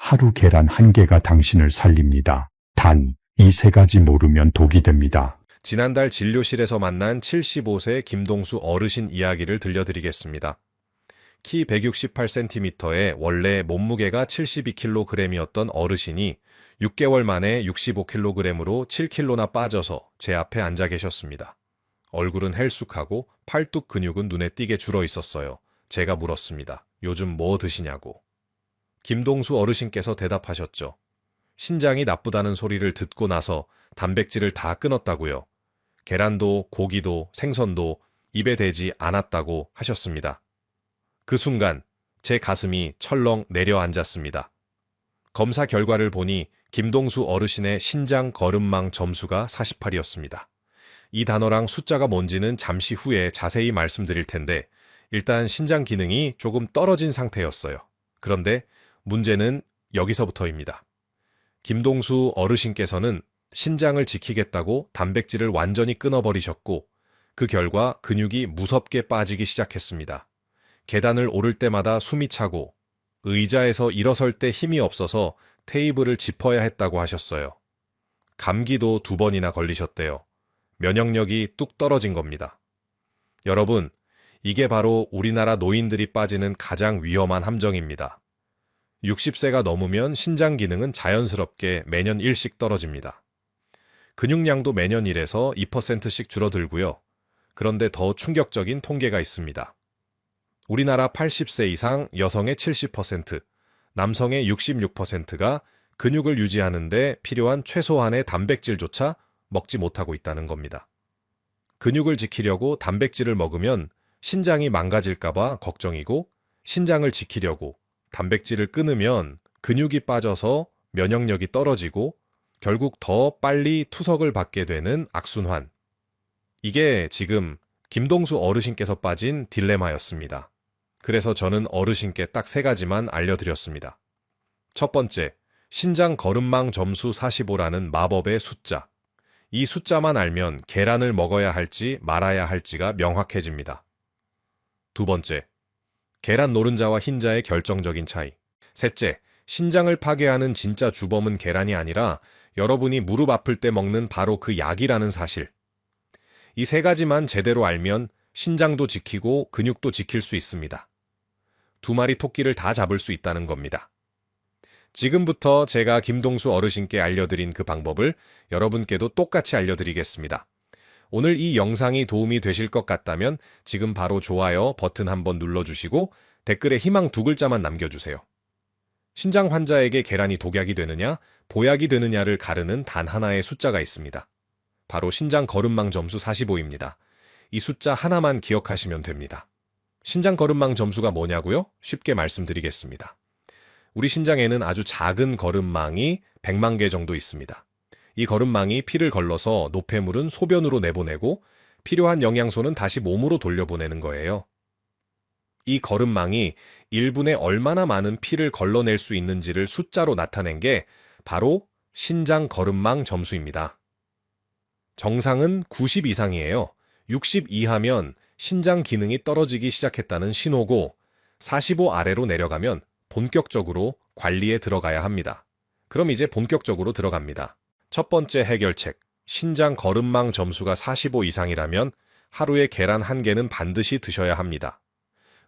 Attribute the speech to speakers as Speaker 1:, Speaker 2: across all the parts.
Speaker 1: 하루 계란 한 개가 당신을 살립니다. 단, 이 세 가지 모르면 독이 됩니다.
Speaker 2: 지난달 진료실에서 만난 75세 김동수 어르신 이야기를 들려드리겠습니다. 키 168cm에 원래 몸무게가 72kg이었던 어르신이 6개월 만에 65kg으로 7kg나 빠져서 제 앞에 앉아 계셨습니다. 얼굴은 헬쑥하고 팔뚝 근육은 눈에 띄게 줄어 있었어요. 제가 물었습니다. 요즘 뭐 드시냐고. 김동수 어르신께서 대답하셨죠. 신장이 나쁘다는 소리를 듣고 나서 단백질을 다 끊었다고요. 계란도 고기도 생선도 입에 대지 않았다고 하셨습니다. 그 순간 제 가슴이 철렁 내려앉았습니다. 검사 결과를 보니 김동수 어르신의 신장 거름망 점수가 48이었습니다. 이 단어랑 숫자가 뭔지는 잠시 후에 자세히 말씀드릴 텐데 일단 신장 기능이 조금 떨어진 상태였어요. 그런데 문제는 여기서부터입니다. 김동수 어르신께서는 신장을 지키겠다고 단백질을 완전히 끊어버리셨고 그 결과 근육이 무섭게 빠지기 시작했습니다. 계단을 오를 때마다 숨이 차고 의자에서 일어설 때 힘이 없어서 테이블을 짚어야 했다고 하셨어요. 감기도 2번이나 걸리셨대요. 면역력이 뚝 떨어진 겁니다. 여러분, 이게 바로 우리나라 노인들이 빠지는 가장 위험한 함정입니다. 60세가 넘으면 신장 기능은 자연스럽게 매년 1씩 떨어집니다. 근육량도 매년 1에서 2%씩 줄어들고요. 그런데 더 충격적인 통계가 있습니다. 우리나라 80세 이상 여성의 70%, 남성의 66%가 근육을 유지하는 데 필요한 최소한의 단백질조차 먹지 못하고 있다는 겁니다. 근육을 지키려고 단백질을 먹으면 신장이 망가질까봐 걱정이고 신장을 지키려고 단백질을 끊으면 근육이 빠져서 면역력이 떨어지고 결국 더 빨리 투석을 받게 되는 악순환. 이게 지금 김동수 어르신께서 빠진 딜레마였습니다. 그래서 저는 어르신께 딱 3가지만 알려드렸습니다. 첫 번째, 신장 거름망 점수 45라는 마법의 숫자. 이 숫자만 알면 계란을 먹어야 할지 말아야 할지가 명확해집니다. 두 번째, 계란 노른자와 흰자의 결정적인 차이. 셋째, 신장을 파괴하는 진짜 주범은 계란이 아니라 여러분이 무릎 아플 때 먹는 바로 그 약이라는 사실. 이 3가지만 제대로 알면 신장도 지키고 근육도 지킬 수 있습니다. 2마리 토끼를 다 잡을 수 있다는 겁니다. 지금부터 제가 김동수 어르신께 알려드린 그 방법을 여러분께도 똑같이 알려드리겠습니다. 오늘 이 영상이 도움이 되실 것 같다면 지금 바로 좋아요 버튼 한번 눌러주시고 댓글에 희망 2글자만 남겨주세요. 신장 환자에게 계란이 독약이 되느냐, 보약이 되느냐를 가르는 단 하나의 숫자가 있습니다. 바로 신장 거름망 점수 45입니다. 이 숫자 하나만 기억하시면 됩니다. 신장 거름망 점수가 뭐냐고요? 쉽게 말씀드리겠습니다. 우리 신장에는 아주 작은 거름망이 100만 개 정도 있습니다. 이 거름망이 피를 걸러서 노폐물은 소변으로 내보내고 필요한 영양소는 다시 몸으로 돌려보내는 거예요. 이 거름망이 1분에 얼마나 많은 피를 걸러낼 수 있는지를 숫자로 나타낸 게 바로 신장 거름망 점수입니다. 정상은 90 이상이에요. 60 이하면 신장 기능이 떨어지기 시작했다는 신호고 45 아래로 내려가면 본격적으로 관리에 들어가야 합니다. 그럼 이제 본격적으로 들어갑니다. 첫 번째 해결책, 신장 거름망 점수가 45 이상이라면 하루에 계란 1개는 반드시 드셔야 합니다.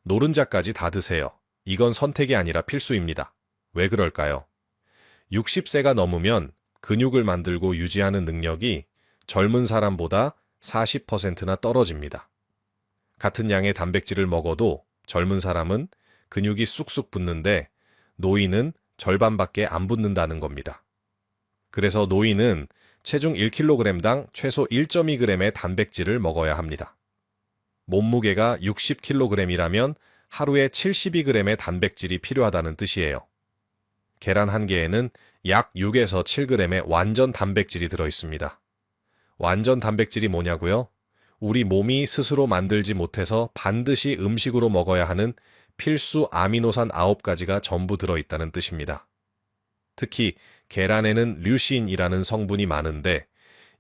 Speaker 2: 노른자까지 다 드세요. 이건 선택이 아니라 필수입니다. 왜 그럴까요? 60세가 넘으면 근육을 만들고 유지하는 능력이 젊은 사람보다 40%나 떨어집니다. 같은 양의 단백질을 먹어도 젊은 사람은 근육이 쑥쑥 붙는데 노인은 절반밖에 안 붙는다는 겁니다. 그래서 노인은 체중 1kg당 최소 1.2g의 단백질을 먹어야 합니다. 몸무게가 60kg이라면 하루에 72g의 단백질이 필요하다는 뜻이에요. 계란 1개에는 약 6에서 7g의 완전 단백질이 들어있습니다. 완전 단백질이 뭐냐고요? 우리 몸이 스스로 만들지 못해서 반드시 음식으로 먹어야 하는 필수 아미노산 9가지가 전부 들어있다는 뜻입니다. 특히 계란에는 류신이라는 성분이 많은데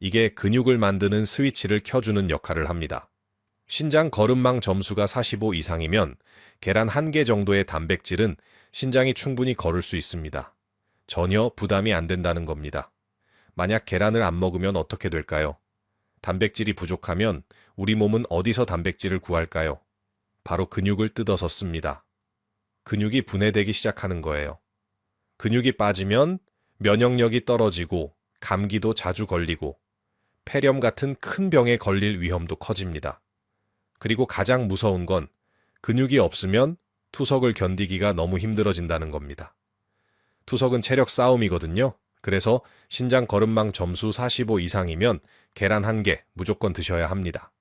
Speaker 2: 이게 근육을 만드는 스위치를 켜주는 역할을 합니다. 신장 거름망 점수가 45 이상이면 계란 1개 정도의 단백질은 신장이 충분히 거를 수 있습니다. 전혀 부담이 안 된다는 겁니다. 만약 계란을 안 먹으면 어떻게 될까요? 단백질이 부족하면 우리 몸은 어디서 단백질을 구할까요? 바로 근육을 뜯어서 씁니다. 근육이 분해되기 시작하는 거예요. 근육이 빠지면 면역력이 떨어지고 감기도 자주 걸리고 폐렴 같은 큰 병에 걸릴 위험도 커집니다. 그리고 가장 무서운 건 근육이 없으면 투석을 견디기가 너무 힘들어진다는 겁니다. 투석은 체력 싸움이거든요. 그래서 신장 거름망 점수 45 이상이면 계란 1개 무조건 드셔야 합니다.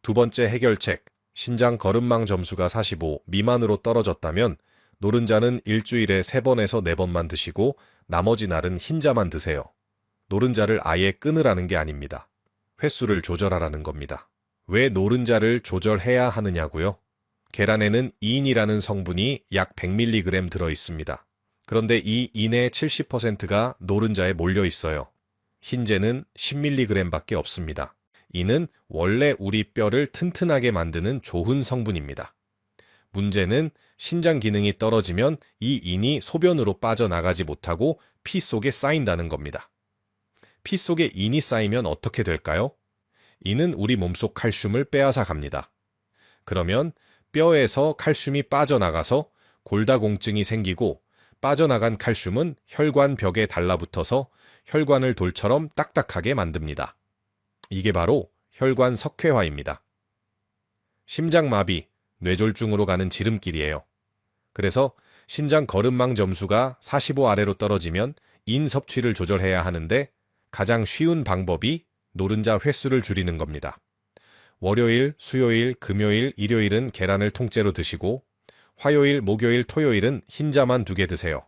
Speaker 2: 두 번째 해결책, 신장 거름망 점수가 45 미만으로 떨어졌다면 노른자는 일주일에 3번에서 4번만 드시고 나머지 날은 흰자만 드세요. 노른자를 아예 끊으라는 게 아닙니다. 횟수를 조절하라는 겁니다. 왜 노른자를 조절해야 하느냐고요? 계란에는 인이라는 성분이 약 100mg 들어 있습니다. 그런데 이 인의 70%가 노른자에 몰려 있어요. 흰재는 10mg밖에 없습니다. 인은 원래 우리 뼈를 튼튼하게 만드는 좋은 성분입니다. 문제는 신장 기능이 떨어지면 이 인이 소변으로 빠져나가지 못하고 피 속에 쌓인다는 겁니다. 피 속에 인이 쌓이면 어떻게 될까요? 인은 우리 몸속 칼슘을 빼앗아 갑니다. 그러면 뼈에서 칼슘이 빠져나가서 골다공증이 생기고 빠져나간 칼슘은 혈관 벽에 달라붙어서 혈관을 돌처럼 딱딱하게 만듭니다. 이게 바로 혈관 석회화입니다. 심장마비, 뇌졸중으로 가는 지름길이에요. 그래서 신장 거름망 점수가 45 아래로 떨어지면 인 섭취를 조절해야 하는데 가장 쉬운 방법이 노른자 횟수를 줄이는 겁니다. 월요일, 수요일, 금요일, 일요일은 계란을 통째로 드시고 화요일, 목요일, 토요일은 흰자만 2개 드세요.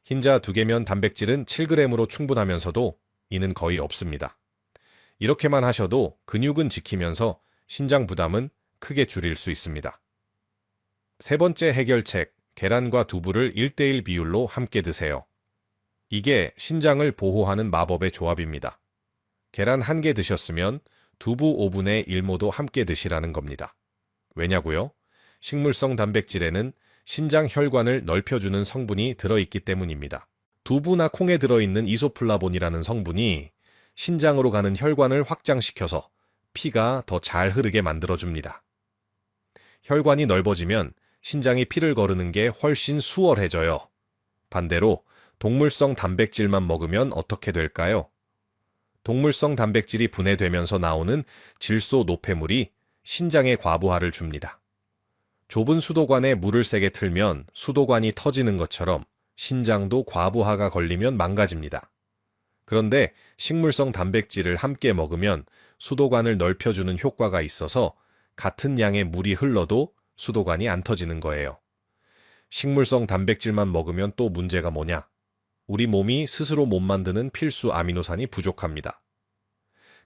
Speaker 2: 흰자 2개면 단백질은 7g으로 충분하면서도 이는 거의 없습니다. 이렇게만 하셔도 근육은 지키면서 신장 부담은 크게 줄일 수 있습니다. 세 번째 해결책, 계란과 두부를 1:1 비율로 함께 드세요. 이게 신장을 보호하는 마법의 조합입니다. 계란 1개 드셨으면 두부 5분의 1모도 함께 드시라는 겁니다. 왜냐고요? 식물성 단백질에는 신장 혈관을 넓혀주는 성분이 들어있기 때문입니다. 두부나 콩에 들어있는 이소플라본이라는 성분이 신장으로 가는 혈관을 확장시켜서 피가 더 잘 흐르게 만들어줍니다. 혈관이 넓어지면 신장이 피를 거르는 게 훨씬 수월해져요. 반대로 동물성 단백질만 먹으면 어떻게 될까요? 동물성 단백질이 분해되면서 나오는 질소 노폐물이 신장에 과부하를 줍니다. 좁은 수도관에 물을 세게 틀면 수도관이 터지는 것처럼 신장도 과부하가 걸리면 망가집니다. 그런데 식물성 단백질을 함께 먹으면 수도관을 넓혀주는 효과가 있어서 같은 양의 물이 흘러도 수도관이 안 터지는 거예요. 식물성 단백질만 먹으면 또 문제가 뭐냐? 우리 몸이 스스로 못 만드는 필수 아미노산이 부족합니다.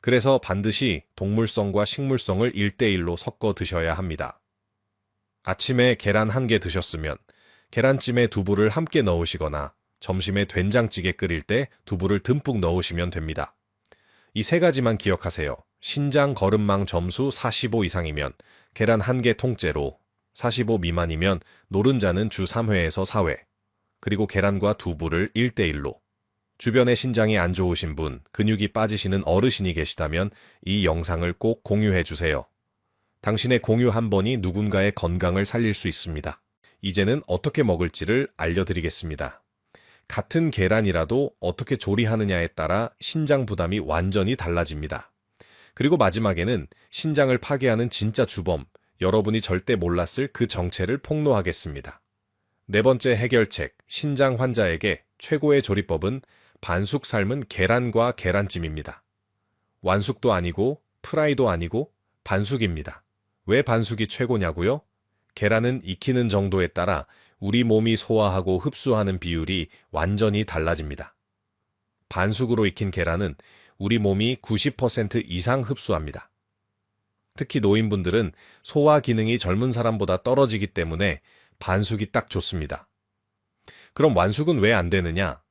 Speaker 2: 그래서 반드시 동물성과 식물성을 1:1로 섞어 드셔야 합니다. 아침에 계란 1개 드셨으면 계란찜에 두부를 함께 넣으시거나 점심에 된장찌개 끓일 때 두부를 듬뿍 넣으시면 됩니다. 이 3가지만 기억하세요. 신장 거름망 점수 45 이상이면 계란 1개 통째로, 45 미만이면 노른자는 주 3회에서 4회, 그리고 계란과 두부를 1:1로. 주변에 신장이 안 좋으신 분, 근육이 빠지시는 어르신이 계시다면 이 영상을 꼭 공유해 주세요. 당신의 공유 한 번이 누군가의 건강을 살릴 수 있습니다. 이제는 어떻게 먹을지를 알려드리겠습니다. 같은 계란이라도 어떻게 조리하느냐에 따라 신장 부담이 완전히 달라집니다. 그리고 마지막에는 신장을 파괴하는 진짜 주범, 여러분이 절대 몰랐을 그 정체를 폭로하겠습니다. 네 번째 해결책, 신장 환자에게 최고의 조리법은 반숙 삶은 계란과 계란찜입니다. 완숙도 아니고 프라이도 아니고 반숙입니다. 왜 반숙이 최고냐고요? 계란은 익히는 정도에 따라 우리 몸이 소화하고 흡수하는 비율이 완전히 달라집니다. 반숙으로 익힌 계란은 우리 몸이 90% 이상 흡수합니다. 특히 노인분들은 소화 기능이 젊은 사람보다 떨어지기 때문에 반숙이 딱 좋습니다. 그럼 완숙은 왜 안 되느냐?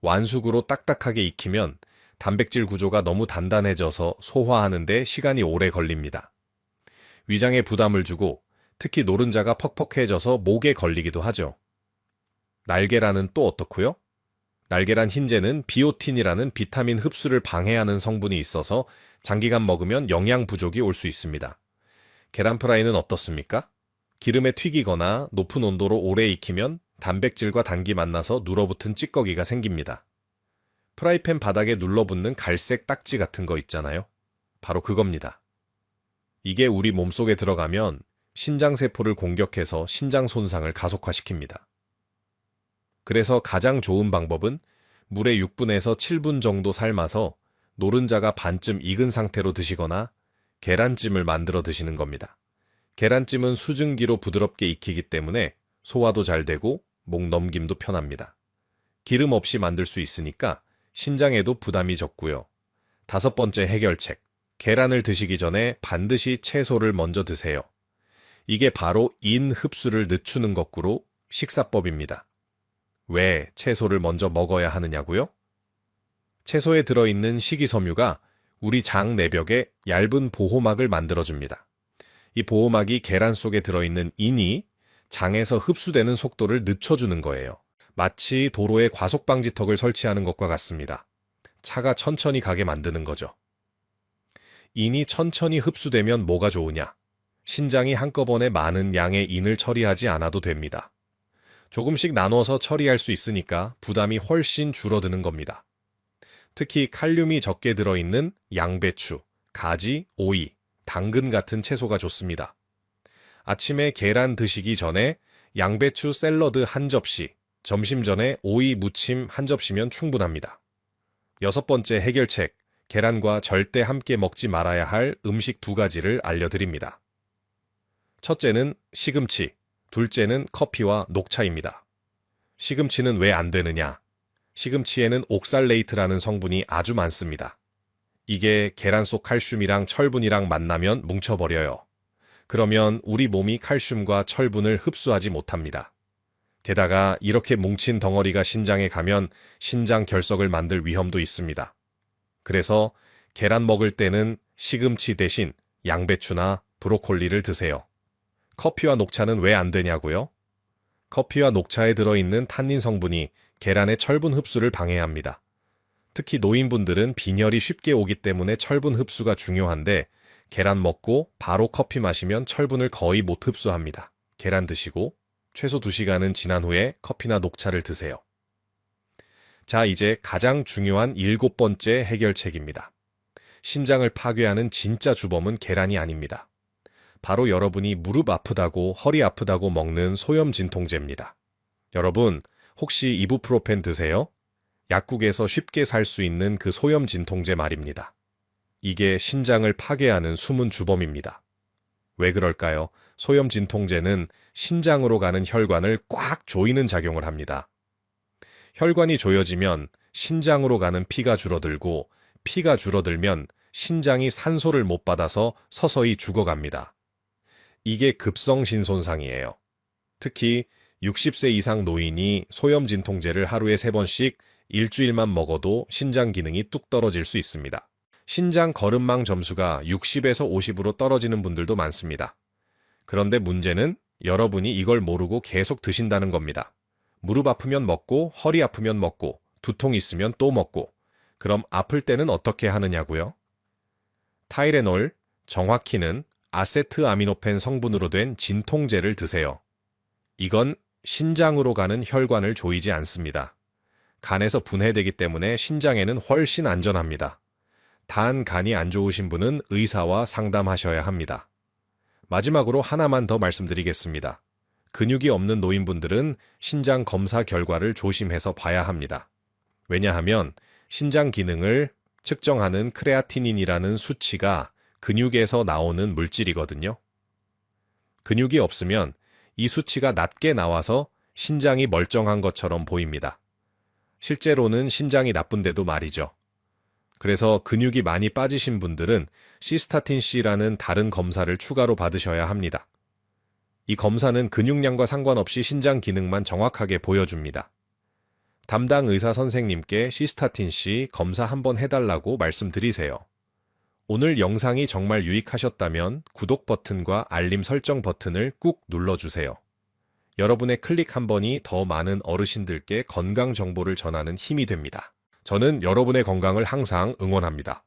Speaker 2: 완숙으로 딱딱하게 익히면 단백질 구조가 너무 단단해져서 소화하는데 시간이 오래 걸립니다. 위장에 부담을 주고 특히 노른자가 퍽퍽해져서 목에 걸리기도 하죠. 날계란은 또 어떻고요? 날계란 흰재는 비오틴이라는 비타민 흡수를 방해하는 성분이 있어서 장기간 먹으면 영양 부족이 올 수 있습니다. 계란 프라이는 어떻습니까? 기름에 튀기거나 높은 온도로 오래 익히면 단백질과 단기 만나서 눌어붙은 찌꺼기가 생깁니다. 프라이팬 바닥에 눌러붙는 갈색 딱지 같은 거 있잖아요. 바로 그겁니다. 이게 우리 몸속에 들어가면 신장세포를 공격해서 신장 손상을 가속화시킵니다. 그래서 가장 좋은 방법은 물에 6분에서 7분 정도 삶아서 노른자가 반쯤 익은 상태로 드시거나 계란찜을 만들어 드시는 겁니다. 계란찜은 수증기로 부드럽게 익히기 때문에 소화도 잘 되고 목 넘김도 편합니다. 기름 없이 만들 수 있으니까 신장에도 부담이 적고요. 5번째 해결책. 계란을 드시기 전에 반드시 채소를 먼저 드세요. 이게 바로 인 흡수를 늦추는 거꾸로 식사법입니다. 왜 채소를 먼저 먹어야 하느냐고요? 채소에 들어있는 식이섬유가 우리 장 내벽에 얇은 보호막을 만들어줍니다. 이 보호막이 계란 속에 들어있는 인이 장에서 흡수되는 속도를 늦춰주는 거예요. 마치 도로에 과속방지턱을 설치하는 것과 같습니다. 차가 천천히 가게 만드는 거죠. 인이 천천히 흡수되면 뭐가 좋으냐? 신장이 한꺼번에 많은 양의 인을 처리하지 않아도 됩니다. 조금씩 나눠서 처리할 수 있으니까 부담이 훨씬 줄어드는 겁니다. 특히 칼륨이 적게 들어있는 양배추, 가지, 오이, 당근 같은 채소가 좋습니다. 아침에 계란 드시기 전에 양배추 샐러드 한 접시, 점심 전에 오이 무침 한 접시면 충분합니다. 6번째 해결책, 계란과 절대 함께 먹지 말아야 할 음식 2가지를 알려드립니다. 첫째는 시금치, 둘째는 커피와 녹차입니다. 시금치는 왜 안 되느냐? 시금치에는 옥살레이트라는 성분이 아주 많습니다. 이게 계란 속 칼슘이랑 철분이랑 만나면 뭉쳐버려요. 그러면 우리 몸이 칼슘과 철분을 흡수하지 못합니다. 게다가 이렇게 뭉친 덩어리가 신장에 가면 신장 결석을 만들 위험도 있습니다. 그래서 계란 먹을 때는 시금치 대신 양배추나 브로콜리를 드세요. 커피와 녹차는 왜 안 되냐고요? 커피와 녹차에 들어있는 탄닌 성분이 계란의 철분 흡수를 방해합니다. 특히 노인분들은 빈혈이 쉽게 오기 때문에 철분 흡수가 중요한데 계란 먹고 바로 커피 마시면 철분을 거의 못 흡수합니다. 계란 드시고 최소 2시간은 지난 후에 커피나 녹차를 드세요. 자, 이제 가장 중요한 7번째 해결책입니다. 신장을 파괴하는 진짜 주범은 계란이 아닙니다. 바로 여러분이 무릎 아프다고 허리 아프다고 먹는 소염 진통제입니다. 여러분, 혹시 이부프로펜 드세요? 약국에서 쉽게 살 수 있는 그 소염 진통제 말입니다. 이게 신장을 파괴하는 숨은 주범입니다. 왜 그럴까요? 소염 진통제는 신장으로 가는 혈관을 꽉 조이는 작용을 합니다. 혈관이 조여지면 신장으로 가는 피가 줄어들고 피가 줄어들면 신장이 산소를 못 받아서 서서히 죽어갑니다. 이게 급성신손상이에요. 특히 60세 이상 노인이 소염 진통제를 하루에 3번씩 일주일만 먹어도 신장 기능이 뚝 떨어질 수 있습니다. 신장 거름망 점수가 60에서 50으로 떨어지는 분들도 많습니다. 그런데 문제는 여러분이 이걸 모르고 계속 드신다는 겁니다. 무릎 아프면 먹고 허리 아프면 먹고 두통 있으면 또 먹고 그럼 아플 때는 어떻게 하느냐고요? 타이레놀, 정확히는 아세트아미노펜 성분으로 된 진통제를 드세요. 이건 신장으로 가는 혈관을 조이지 않습니다. 간에서 분해되기 때문에 신장에는 훨씬 안전합니다. 단 간이 안 좋으신 분은 의사와 상담하셔야 합니다. 마지막으로 하나만 더 말씀드리겠습니다. 근육이 없는 노인분들은 신장 검사 결과를 조심해서 봐야 합니다. 왜냐하면 신장 기능을 측정하는 크레아티닌이라는 수치가 근육에서 나오는 물질이거든요. 근육이 없으면 이 수치가 낮게 나와서 신장이 멀쩡한 것처럼 보입니다. 실제로는 신장이 나쁜데도 말이죠. 그래서 근육이 많이 빠지신 분들은 시스타틴C라는 다른 검사를 추가로 받으셔야 합니다. 이 검사는 근육량과 상관없이 신장 기능만 정확하게 보여줍니다. 담당 의사 선생님께 시스타틴C 검사 한번 해달라고 말씀드리세요. 오늘 영상이 정말 유익하셨다면 구독 버튼과 알림 설정 버튼을 꾹 눌러주세요. 여러분의 클릭 한 번이 더 많은 어르신들께 건강 정보를 전하는 힘이 됩니다. 저는 여러분의 건강을 항상 응원합니다.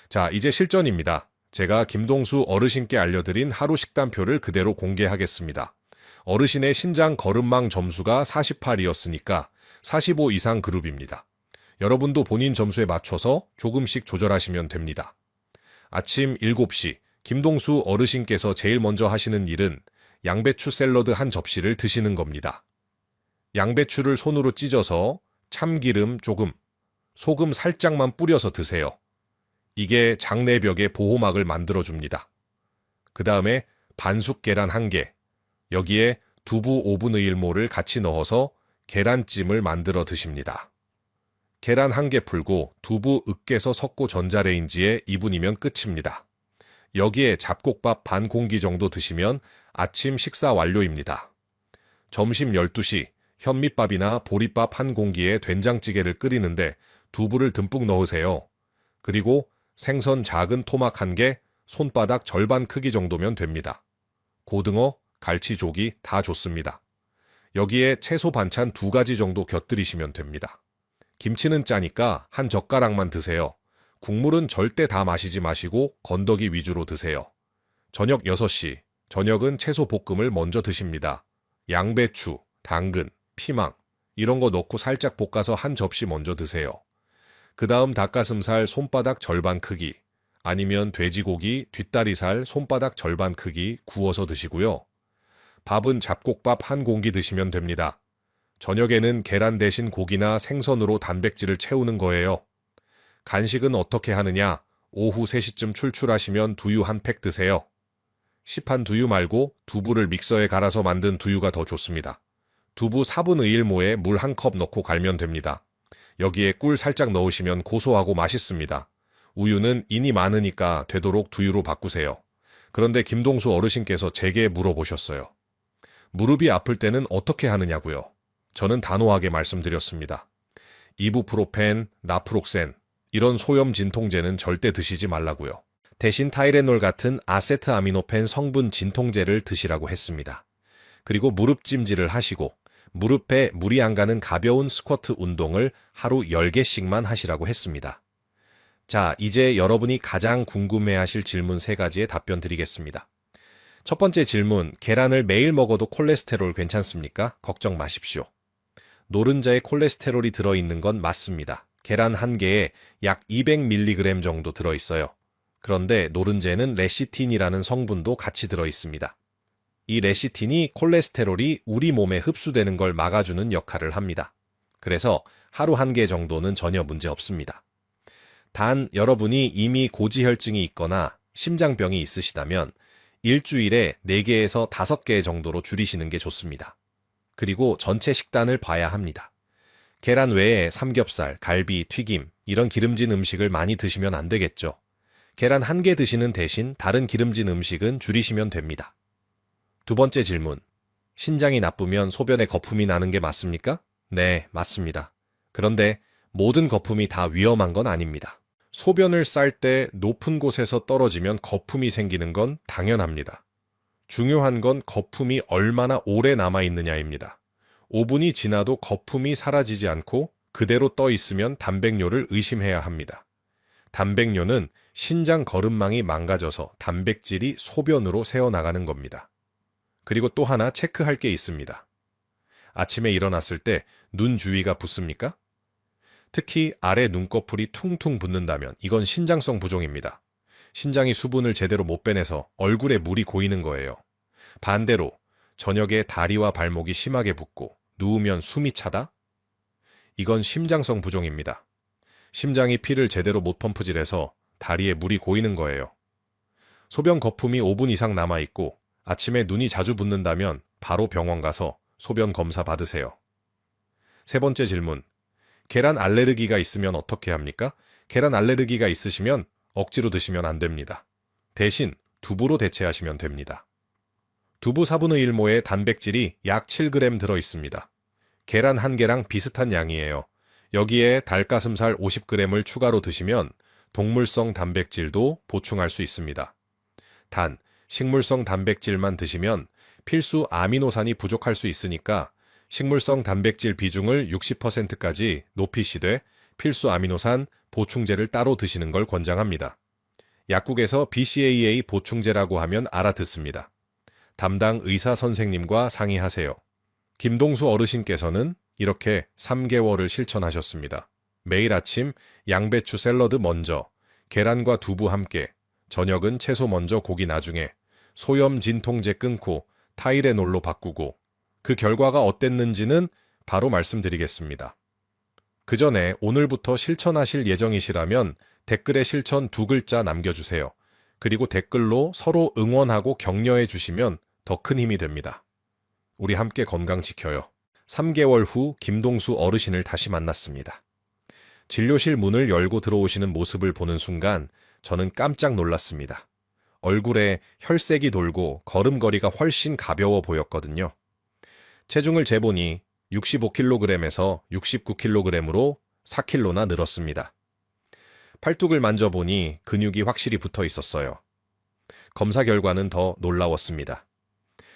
Speaker 2: 자, 이제 실전입니다. 제가 김동수 어르신께 알려드린 하루 식단표를 그대로 공개하겠습니다. 어르신의 신장 걸음망 점수가 48이었으니까 45 이상 그룹입니다. 여러분도 본인 점수에 맞춰서 조금씩 조절하시면 됩니다. 아침 7시 김동수 어르신께서 제일 먼저 하시는 일은 양배추 샐러드 한 접시를 드시는 겁니다. 양배추를 손으로 찢어서 참기름 조금, 소금 살짝만 뿌려서 드세요. 이게 장내벽에 보호막을 만들어줍니다. 그 다음에 반숙 계란 1개, 여기에 두부 5분의 1모를 같이 넣어서 계란찜을 만들어 드십니다. 계란 1개 풀고 두부 으깨서 섞고 전자레인지에 2분이면 끝입니다. 여기에 잡곡밥 반 공기 정도 드시면 아침 식사 완료입니다. 점심 12시 현미밥이나 보리밥 한 공기에 된장찌개를 끓이는데 두부를 듬뿍 넣으세요. 그리고 생선 작은 토막 1개, 손바닥 절반 크기 정도면 됩니다. 고등어, 갈치조기 다 좋습니다. 여기에 채소 반찬 2가지 정도 곁들이시면 됩니다. 김치는 짜니까 한 젓가락만 드세요. 국물은 절대 다 마시지 마시고 건더기 위주로 드세요. 저녁 6시, 저녁은 채소 볶음을 먼저 드십니다. 양배추, 당근, 피망 이런 거 넣고 살짝 볶아서 한 접시 먼저 드세요. 그 다음 닭가슴살 손바닥 절반 크기, 아니면 돼지고기, 뒷다리살 손바닥 절반 크기 구워서 드시고요. 밥은 잡곡밥 한 공기 드시면 됩니다. 저녁에는 계란 대신 고기나 생선으로 단백질을 채우는 거예요. 간식은 어떻게 하느냐? 오후 3시쯤 출출하시면 두유 한 팩 드세요. 시판 두유 말고 두부를 믹서에 갈아서 만든 두유가 더 좋습니다. 두부 4분의 1모에 물 1컵 넣고 갈면 됩니다. 여기에 꿀 살짝 넣으시면 고소하고 맛있습니다. 우유는 인이 많으니까 되도록 두유로 바꾸세요. 그런데 김동수 어르신께서 제게 물어보셨어요. 무릎이 아플 때는 어떻게 하느냐고요? 저는 단호하게 말씀드렸습니다. 이부프로펜, 나프록센 이런 소염 진통제는 절대 드시지 말라고요. 대신 타이레놀 같은 아세트아미노펜 성분 진통제를 드시라고 했습니다. 그리고 무릎 찜질을 하시고 무릎에 물이 안 가는 가벼운 스쿼트 운동을 하루 10개씩만 하시라고 했습니다. 자, 이제 여러분이 가장 궁금해하실 질문 3가지에 답변 드리겠습니다. 첫 번째 질문, 계란을 매일 먹어도 콜레스테롤 괜찮습니까? 걱정 마십시오. 노른자에 콜레스테롤이 들어있는 건 맞습니다. 계란 1개에 약 200mg 정도 들어있어요. 그런데 노른자에는 레시틴이라는 성분도 같이 들어있습니다. 이 레시틴이 콜레스테롤이 우리 몸에 흡수되는 걸 막아주는 역할을 합니다. 그래서 하루 1개 정도는 전혀 문제 없습니다. 단 여러분이 이미 고지혈증이 있거나 심장병이 있으시다면 일주일에 4개에서 5개 정도로 줄이시는 게 좋습니다. 그리고 전체 식단을 봐야 합니다. 계란 외에 삼겹살, 갈비, 튀김 이런 기름진 음식을 많이 드시면 안 되겠죠. 계란 1개 드시는 대신 다른 기름진 음식은 줄이시면 됩니다. 두 번째 질문, 신장이 나쁘면 소변에 거품이 나는 게 맞습니까? 네, 맞습니다. 그런데 모든 거품이 다 위험한 건 아닙니다. 소변을 쌀 때 높은 곳에서 떨어지면 거품이 생기는 건 당연합니다. 중요한 건 거품이 얼마나 오래 남아있느냐입니다. 5분이 지나도 거품이 사라지지 않고 그대로 떠 있으면 단백뇨를 의심해야 합니다. 단백뇨는 신장 거름망이 망가져서 단백질이 소변으로 새어나가는 겁니다. 그리고 또 하나 체크할 게 있습니다. 아침에 일어났을 때 눈 주위가 붓습니까? 특히 아래 눈꺼풀이 퉁퉁 붓는다면 이건 신장성 부종입니다. 신장이 수분을 제대로 못 빼내서 얼굴에 물이 고이는 거예요. 반대로 저녁에 다리와 발목이 심하게 붓고 누우면 숨이 차다? 이건 심장성 부종입니다. 심장이 피를 제대로 못 펌프질해서 다리에 물이 고이는 거예요. 소변 거품이 5분 이상 남아있고 아침에 눈이 자주 붓는다면 바로 병원 가서 소변 검사 받으세요. 세 번째 질문, 계란 알레르기가 있으면 어떻게 합니까? 계란 알레르기가 있으시면 억지로 드시면 안 됩니다. 대신 두부로 대체하시면 됩니다. 두부 4분의 1모에 단백질이 약 7g 들어있습니다. 계란 1개랑 비슷한 양이에요. 여기에 닭가슴살 50g을 추가로 드시면 동물성 단백질도 보충할 수 있습니다. 단, 식물성 단백질만 드시면 필수 아미노산이 부족할 수 있으니까 식물성 단백질 비중을 60%까지 높이시되 필수 아미노산 보충제를 따로 드시는 걸 권장합니다. 약국에서 BCAA 보충제라고 하면 알아듣습니다. 담당 의사 선생님과 상의하세요. 김동수 어르신께서는 이렇게 3개월을 실천하셨습니다. 매일 아침 양배추 샐러드 먼저, 계란과 두부 함께, 저녁은 채소 먼저 고기 나중에, 소염 진통제 끊고 타이레놀로 바꾸고, 그 결과가 어땠는지는 바로 말씀드리겠습니다. 그 전에 오늘부터 실천하실 예정이시라면 댓글에 실천 2글자 남겨주세요. 그리고 댓글로 서로 응원하고 격려해 주시면 더 큰 힘이 됩니다. 우리 함께 건강 지켜요. 3개월 후 김동수 어르신을 다시 만났습니다. 진료실 문을 열고 들어오시는 모습을 보는 순간 저는 깜짝 놀랐습니다. 얼굴에 혈색이 돌고 걸음걸이가 훨씬 가벼워 보였거든요. 체중을 재보니 65kg에서 69kg으로 4kg나 늘었습니다. 팔뚝을 만져보니 근육이 확실히 붙어 있었어요. 검사 결과는 더 놀라웠습니다.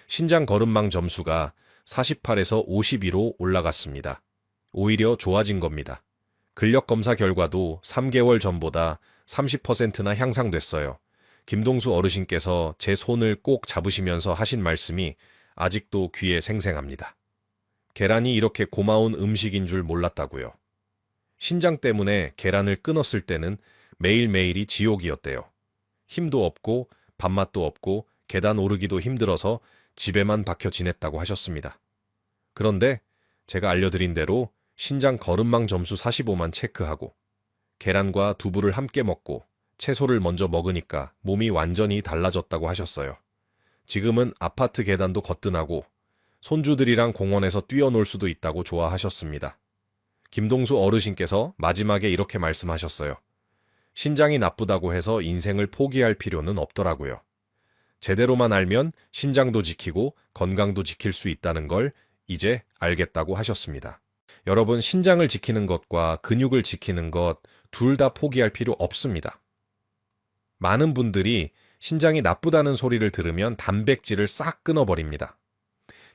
Speaker 2: 신장 거름망 점수가 48에서 52로 올라갔습니다. 오히려 좋아진 겁니다. 근력 검사 결과도 3개월 전보다 30%나 향상됐어요. 김동수 어르신께서 제 손을 꼭 잡으시면서 하신 말씀이 아직도 귀에 생생합니다. 계란이 이렇게 고마운 음식인 줄 몰랐다고요. 신장 때문에 계란을 끊었을 때는 매일매일이 지옥이었대요. 힘도 없고 밥맛도 없고 계단 오르기도 힘들어서 집에만 박혀 지냈다고 하셨습니다. 그런데 제가 알려드린 대로 신장 거름망 점수 45만 체크하고 계란과 두부를 함께 먹고 채소를 먼저 먹으니까 몸이 완전히 달라졌다고 하셨어요. 지금은 아파트 계단도 거뜬하고 손주들이랑 공원에서 뛰어놀 수도 있다고 좋아하셨습니다. 김동수 어르신께서 마지막에 이렇게 말씀하셨어요. 신장이 나쁘다고 해서 인생을 포기할 필요는 없더라고요. 제대로만 알면 신장도 지키고 건강도 지킬 수 있다는 걸 이제 알겠다고 하셨습니다. 여러분, 신장을 지키는 것과 근육을 지키는 것 둘 다 포기할 필요 없습니다. 많은 분들이 신장이 나쁘다는 소리를 들으면 단백질을 싹 끊어버립니다.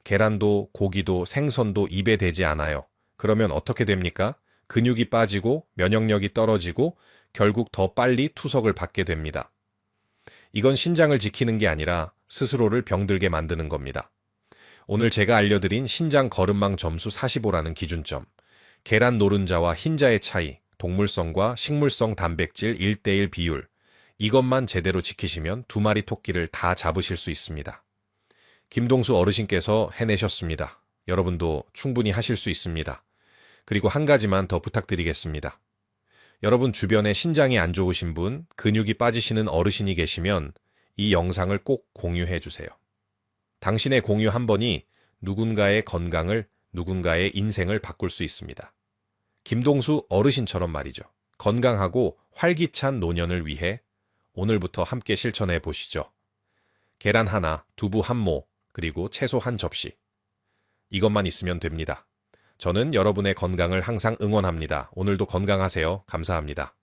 Speaker 2: 계란도 고기도 생선도 입에 대지 않아요. 그러면 어떻게 됩니까? 근육이 빠지고 면역력이 떨어지고 결국 더 빨리 투석을 받게 됩니다. 이건 신장을 지키는 게 아니라 스스로를 병들게 만드는 겁니다. 오늘 제가 알려드린 신장 거름망 점수 45라는 기준점, 계란 노른자와 흰자의 차이, 동물성과 식물성 단백질 1:1 비율, 이것만 제대로 지키시면 2마리 토끼를 다 잡으실 수 있습니다. 김동수 어르신께서 해내셨습니다. 여러분도 충분히 하실 수 있습니다. 그리고 한 가지만 더 부탁드리겠습니다. 여러분 주변에 신장이 안 좋으신 분, 근육이 빠지시는 어르신이 계시면 이 영상을 꼭 공유해 주세요. 당신의 공유 한 번이 누군가의 건강을, 누군가의 인생을 바꿀 수 있습니다. 김동수 어르신처럼 말이죠. 건강하고 활기찬 노년을 위해 오늘부터 함께 실천해 보시죠. 계란 하나, 두부 한 모, 그리고 채소 한 접시. 이것만 있으면 됩니다. 저는 여러분의 건강을 항상 응원합니다. 오늘도 건강하세요. 감사합니다.